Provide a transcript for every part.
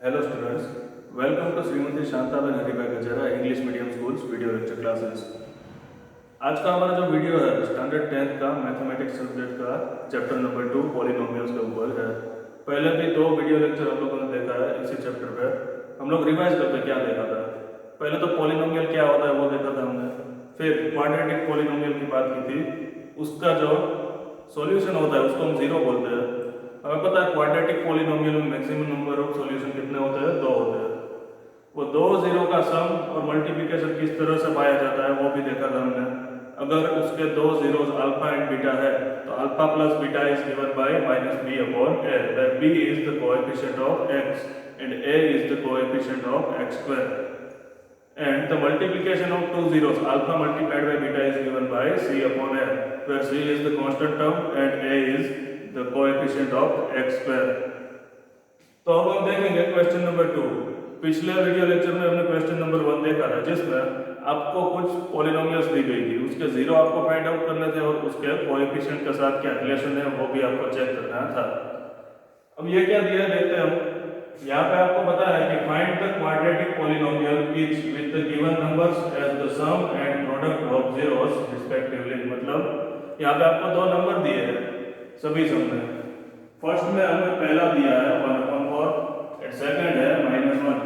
Hello students, welcome to Srimati Shantaben Haribai Gajara English Medium Schools video lecture classes। आज का हमारा जो video है स्टैंडर्ड 10th का मैथमेटिक्स सब्जेक्ट का चैप्टर नंबर 2 पॉलिनोमियल्स के ऊपर है। पहले भी 2 वीडियो लेक्चर हम लोगों ने देखा है इसी चैप्टर पे। हम लोग रिवाइज करते क्या देखा था। पहले तो पॉलिनोमियल क्या होता है वो देखा था हमने, फिर क्वाड्रेटिक पॉलिनोमियल की बात की थी, उसका जो सॉल्यूशन होता है उसको हम जीरो बोलते हैं। हमें पता है क्वाड्रेटिक पॉलिनोमियल में मैक्सिमम नंबर ऑफ सॉल्यूशन कितने होते हैं, 2 होते हैं। वो 2 जीरो का सम और मल्टीप्लिकेशन किस तरह से पाया जाता है वो भी देखा था हमने। अगर उसके 2 जीरोस अल्फा एंड बीटा है तो alpha plus beta is given by -b upon a, where b is the coefficient of x and a is the coefficient of x square, and the multiplication of 2 zeros alpha multiplied by beta is given by c upon a, where c is the constant term and a is the coefficient of x square। तो अब हम देखेंगे question number 2। पिछले video lecture में हमने question number 1 देखा था जिसमें आपको कुछ पॉलिनोमियल्स दी गई थी, उसके जीरो आपको फाइंड आउट करने थे और उसके कोएफिशिएंट के साथ क्या रिलेशन है वो भी आपको चेक करना था। अब ये क्या दिया है देखते हैं हम। यहाँ पे आपको पता है कि find the quadratic polynomial each with the given numbers as the sum and product of zeros respectively. मतलब यहाँ पे आपको 2 नंबर दिए हैं सभी सम में। फर्स्ट में हमें पहला दिया है 1/4 एंड सेकंड है -1।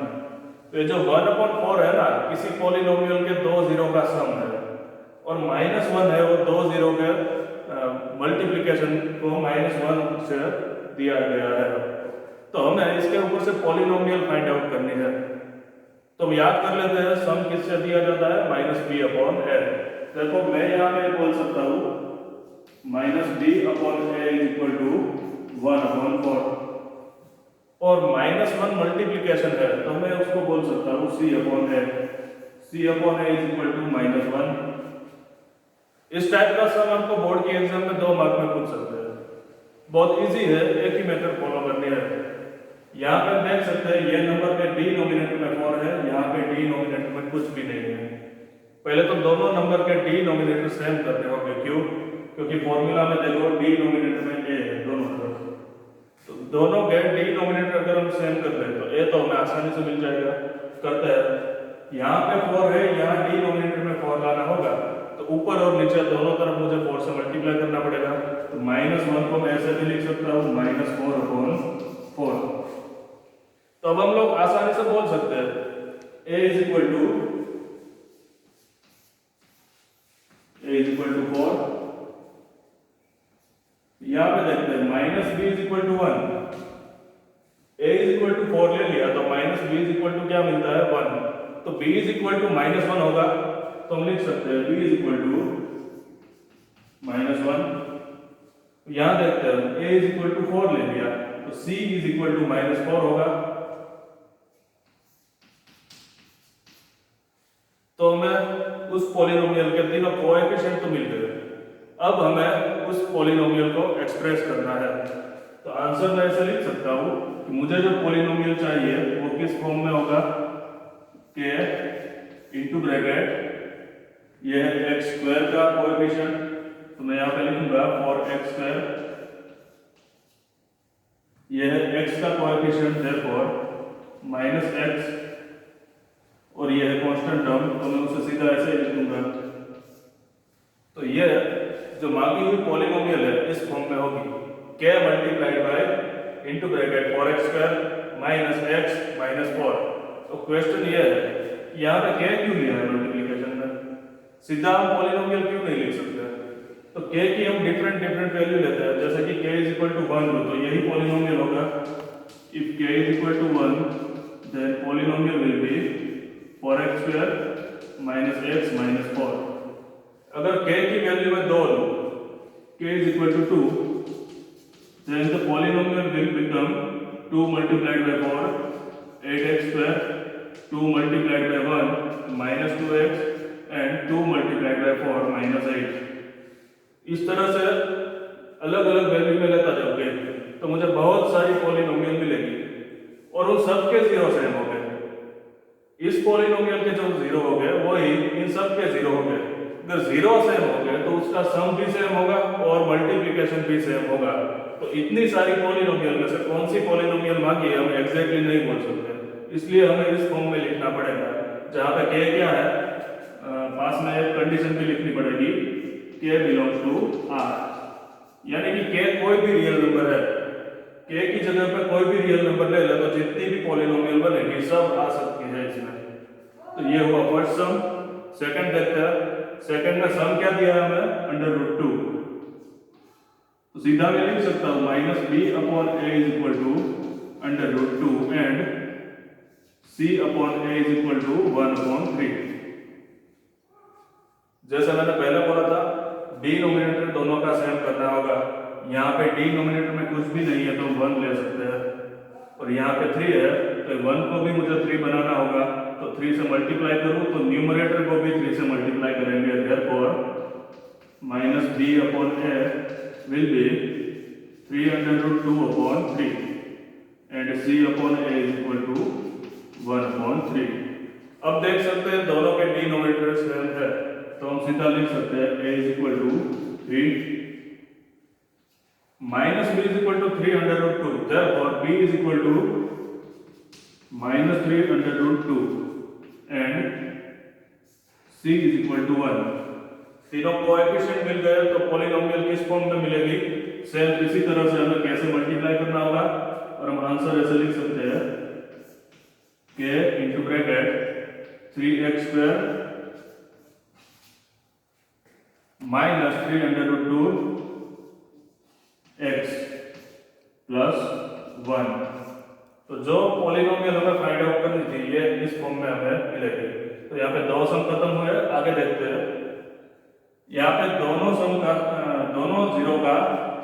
तो ये जो 1/4 है ना, किसी पॉलिनोमियल के 2 जीरो का सम है और -1 है वो 2 जीरो के मल्टीप्लिकेशन को -1 से दिया गया है। तो हमें इसके ऊपर से पॉलिनोमियल फाइंड आउट करनी है। तो हम याद कर लेते हैं सम किससे दिया जाता है, -b अपॉन a। देखो मैं यहाँ पे बोल सकता हूँ -b upon a is equal to 1/4 और -1 मल्टीप्लिकेशन है तो मैं उसको बोल सकता हूँ c upon a। c upon a is equal to -1। इस टाइप का सम आपको बोर्ड के एग्जाम में 2 मार्क में पूछ सकते हैं। बहुत इजी है, एक ही मेथड फॉलो करनी है। यहाँ पे देख सकते हैं ये नंबर पे डिनोमिनेटर में 4 है, यहाँ पे डिनोमिनेटर में कुछ भी नहीं है। पहले तो दोनों नंबर के डिनोमिनेटर सेम करने होंगे। क्यों? क्योंकि फॉर्मूला में देखो डिनोमिनेटर में a है दोनों तरफ, तो दोनों के डिनोमिनेटर अगर हम सेम कर दें तो a तो हमें आसानी से मिल जाएगा। करते हैं, यहाँ पे 4 है, यहाँ डिनोमिनेटर में 4 लाना होगा तो ऊपर और नीचे दोनों तरफ मुझे 4 से मल्टीप्लाई करना पड़ेगा। तो -1 को मैं ऐसे भी लिख सकता हूँ -4/4। तो अब हम लोग आसानी से बोल सकते हैं a इज इक्वल टू 4। यहाँ पे देखते हैं -b is equal to 1। a is equal to 4 ले लिया तो -b इज इक्वल टू क्या मिलता है, 1। तो b इज इक्वल टू -1 होगा तो हम लिख सकते हैं b इज इक्वल टू -1। यहाँ देखते हैं a इज इक्वल टू 4 ले लिया तो c इज इक्वल टू -4 होगा। तो हमें उस पॉलिनोमियल के तीनों कोएफिशिएंट तो मिल गए। अब हमें उस पॉलिनोमियल को एक्सप्रेस करना है। तो आंसर मैं ऐसे लिख सकता हूँ कि मुझे जो पॉलिनोमियल चाहिए वो किस फॉर्म में होगा, k इंटू ब्रैकेट ये है x स्क्वायर का कोएफिशिएंट, तो मैं यहाँ पे लिखूंगा फॉर x स्क्वायर, ये है x का कोएफिशिएंट देयरफॉर -x, और ये है कांस्टेंट टर्म तो मैं उसे सीधा ऐसे ही लिखूंगा। तो ये जो मांगी हुई पॉलिनोमियल है इस फॉर्म में होगी k multiplied by into bracket 4x square -x -4। तो क्वेश्चन ये है यहाँ पे k क्यों लिया है मल्टीप्लिकेशन में, सीधा हम पॉलिनोमियल क्यों नहीं लिख सकते। तो k की हम डिफरेंट वैल्यू लेते हैं, जैसे कि k इज इक्वल टू 1 लो तो यही पॉलिनोमियल होगा। If k is equal to 1 then polynomial will be 4x square -x -4। अगर k की वैल्यू में 2 लो, k is equal to 2, then the polynomial will become 2 multiplied by 4 8x square, 2 multiplied by 1 -2x and 2 multiplied by 4 -8। इस तरह से अलग अलग value में लेता जाओगे तो मुझे बहुत सारी पॉलिनोमियल मिलेगी और उन सब के जीरो सेम हो गए। इस पॉलिनोमियल के जो जीरो हो गए वही इन सब के जीरो हो गए। अगर जीरो सेम हो गए तो उसका सम भी सेम होगा और मल्टीप्लिकेशन भी सेम होगा। तो इतनी सारी पॉलिनोमियल में से कौन सी पॉलिनोमियल मांगी है हम एग्जैक्टली नहीं बोल सकते, इसलिए हमें इस फॉर्म में लिखना पड़ेगा, जहाँ पे के क्या है, पास में एक कंडीशन भी लिखनी पड़ेगी, के बिलोंग्स टू आर, यानी कि के कोई भी रियल नंबर है, के की जगह पे कोई भी रियल नंबर ले ले तो जितनी भी पॉलिनोमियल बनेगी सब आ सकती है इसमें। तो ये हुआ फर्स्ट सम। सेकंड देखते हैं, सेकंड में सम क्या दिया है हमें, अंडर रूट 2, तो सीधा मैं लिख सकता हूं minus B upon A is equal to under root 2 and c upon A is equal to 1/3। जैसा मैंने पहले बोला था, डिनोमिनेटर दोनों का सेम करना होगा। यहाँ पे डिनोमिनेटर में कुछ भी नहीं है तो 1 ले सकते हैं, और यहाँ पे 3 है तो 1 को भी मुझे 3 बनाना होगा, तो 3 से मल्टीप्लाई करूँ तो न्यूमरेटर को भी 3 से मल्टीप्लाई करेंगे, therefore minus B upon a will be 3 under root 2 upon 3 and c upon a is equal to 1/3। अब देख सकते हैं दोनों के डिनोमिनेटर सेम है, तो हम सीधा लिख सकते हैं a is equal to 3 minus b is equal to 3 under root 2, therefore b is equal to minus 3 under root 2 and c is equal to 1। तीनों कोएफिशिएंट मिल गए तो पॉलिनोमियल किस फॉर्म में मिलेगी, सेम इसी तरह से हमें कैसे मल्टीप्लाई करना होगा, और हम आंसर ऐसे लिख सकते हैं k into bracket 3x² minus 3 under root 2 x plus 1। तो जो पॉलिनोमियल हमें फाइंड आउट करनी थी ये इस फॉर्म में हमें मिलेगी। तो यहाँ पे दो सम खत्म हुए, आगे देखते हैं। यहाँ पे दोनों जीरो का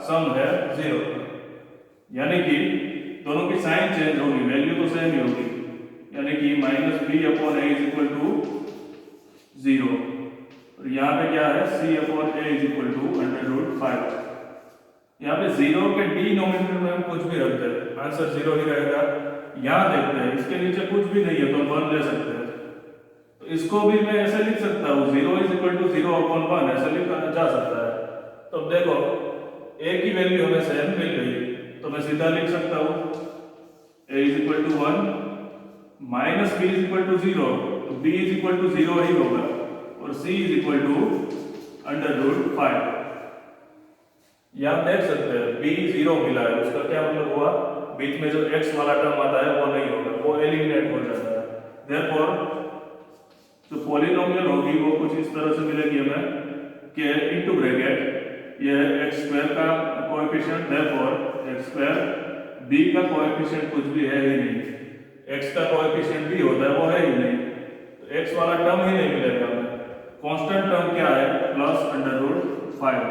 सम है 0, यानी कि दोनों की साइन चेंज होगी, वैल्यू तो सेम ही होगी, यानी कि minus B upon A is equal to 0, और यहाँ पे क्या है, C upon A is equal to under root 5। यहाँ पे 0 के डिनोमिनेटर में हम कुछ भी रखते हैं, आंसर 0 ही रहेगा। यहाँ देखते हैं इसके नीचे कुछ भी नहीं है तो हम 1 ले सकते हैं, तो इसको भी मैं ऐसे लिख सकता हूँ 0 इज इक्वल टू 0/1 ऐसे लिखा जा सकता है। तो देखो a की वैल्यू हमें सेम मिल गई, तो मैं सीधा लिख सकता हूँ a is equal to 1 minus b is equal to 0, तो b इज इक्वल टू 0 ही होगा, और c is equal to under root 5। ये आप देख सकते हैं b 0 मिला है, उसका क्या मतलब हुआ, बीच में जो x वाला टर्म आता है वो नहीं होगा, वो एलिमिनेट हो जाता है। देयरफॉर जो पॉलिनोमियल होगी वो कुछ इस तरह से मिलेगी हमें कि इनटू ब्रैकेट ये x² का कोएफिशिएंट, देयरफॉर x² b का कोएफिशिएंट कुछ भी है ही नहीं, x का कोएफिशिएंट भी होता है वो है ही नहीं, तो x वाला टर्म ही नहीं मिलेगा हमें। कांस्टेंट टर्म क्या है, प्लस अंडर रूट 5।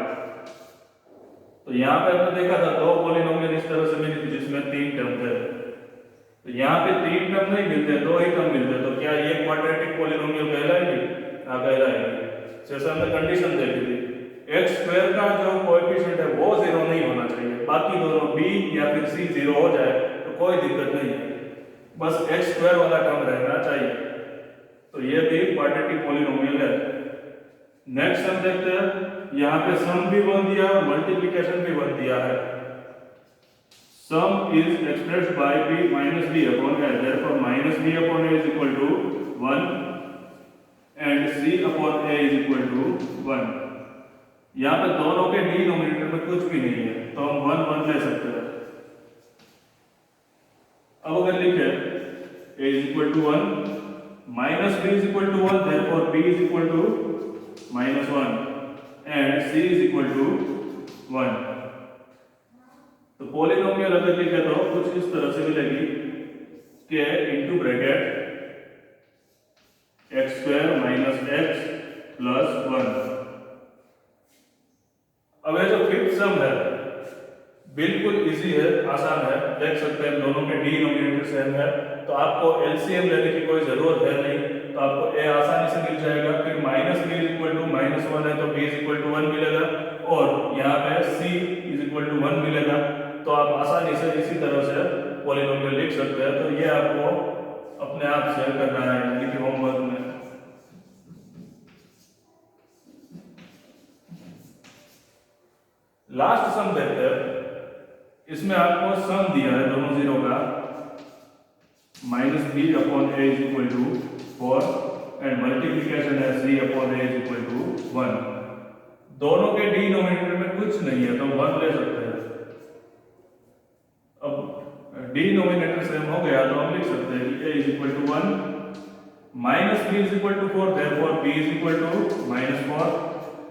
तो यहाँ पे हमने देखा था दो पॉलिनोमियल इस तरह से मिली थी जिसमें 3 टर्म थे, तो यहाँ पे 3 टर्म नहीं मिलते, 2 ही टर्म मिलते, तो क्या ये क्वाड्रेटिक पॉलिनोमियल कहलाएगी? हाँ कहलाएगी। जैसे हमने कंडीशन देखी थी, x² का जो कोएफिशिएंट है वो 0 नहीं होना चाहिए, बाकी दोनों b या फिर c 0 हो जाए तो कोई दिक्कत नहीं है, बस x² वाला टर्म रहना चाहिए। तो ये भी क्वाड्रेटिक पॉलिनोमियल है। नेक्स्ट हम देखते हैं, यहाँ पे सम भी 1 दिया है, मल्टीप्लिकेशन भी 1 दिया है। Sum is expressed by b minus b upon a, therefore minus b upon a is equal to 1 and c upon a is equal to 1। यहाँ पे दोनों के डिनोमिनेटर में कुछ भी नहीं है तो हम 1 ले सकते हैं। अब अगर लिखे a is equal to 1 minus b is equal to 1, therefore b is equal to minus 1 and c is equal to 1। तो पॉलिनोमियल अगर लिखे तो कुछ इस तरह से मिलेगी के into bracket x² minus x plus 1। अब ये जो फिफ्थ सम है बिल्कुल इजी है, आसान है, देख सकते हैं दोनों के डिनोमिनेटर सेम है, तो आपको एलसीएम लेने की कोई जरूरत है नहीं, तो आपको a आसानी से मिल जाएगा। फिर minus b is equal to -1 है तो b इज इक्वल टू 1 मिलेगा, और यहाँ पे c इज इक्वल टू 1 मिलेगा, तो आप आसानी से इसी तरह से पॉलिनोमियल लिख सकते हैं। तो ये आपको अपने आप से करना है, यानी कि होमवर्क में। लास्ट सम देखते हैं, इसमें आपको सम दिया है दोनों जीरो का, minus B upon A is equal to 4 and multiplication है C upon A is equal to 1। दोनों के डिनोमिनेटर में कुछ नहीं है तो 1 ले सकते हैं। अब डिनोमिनेटर सेम हो गया तो हम लिख सकते हैं कि a is equal to 1 minus b is equal to 4, therefore b is equal to minus 4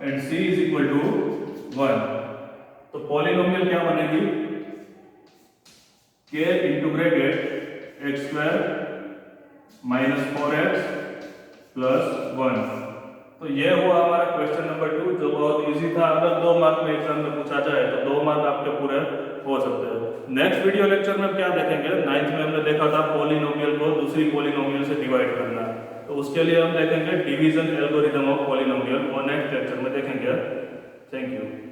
and c is equal to 1। तो पॉलिनोमियल क्या बनेगी, k into bracket x square minus 4x plus 1। तो ये हुआ हमारा क्वेश्चन नंबर 2 जो बहुत easy था। अगर 2 मार्क में एग्जाम में पूछा जाए तो 2 मार्क आपके पूरे हो सकते हैं। नेक्स्ट वीडियो लेक्चर में क्या देखेंगे, 9th में हमने देखा था पॉलिनोमियल को दूसरी पॉलिनोमियल से डिवाइड करना, तो उसके लिए हम देखेंगे डिवीजन एल्गोरिथम ऑफ पॉलिनोमियल, वो नेक्स्ट लेक्चर में देखेंगे। Thank you.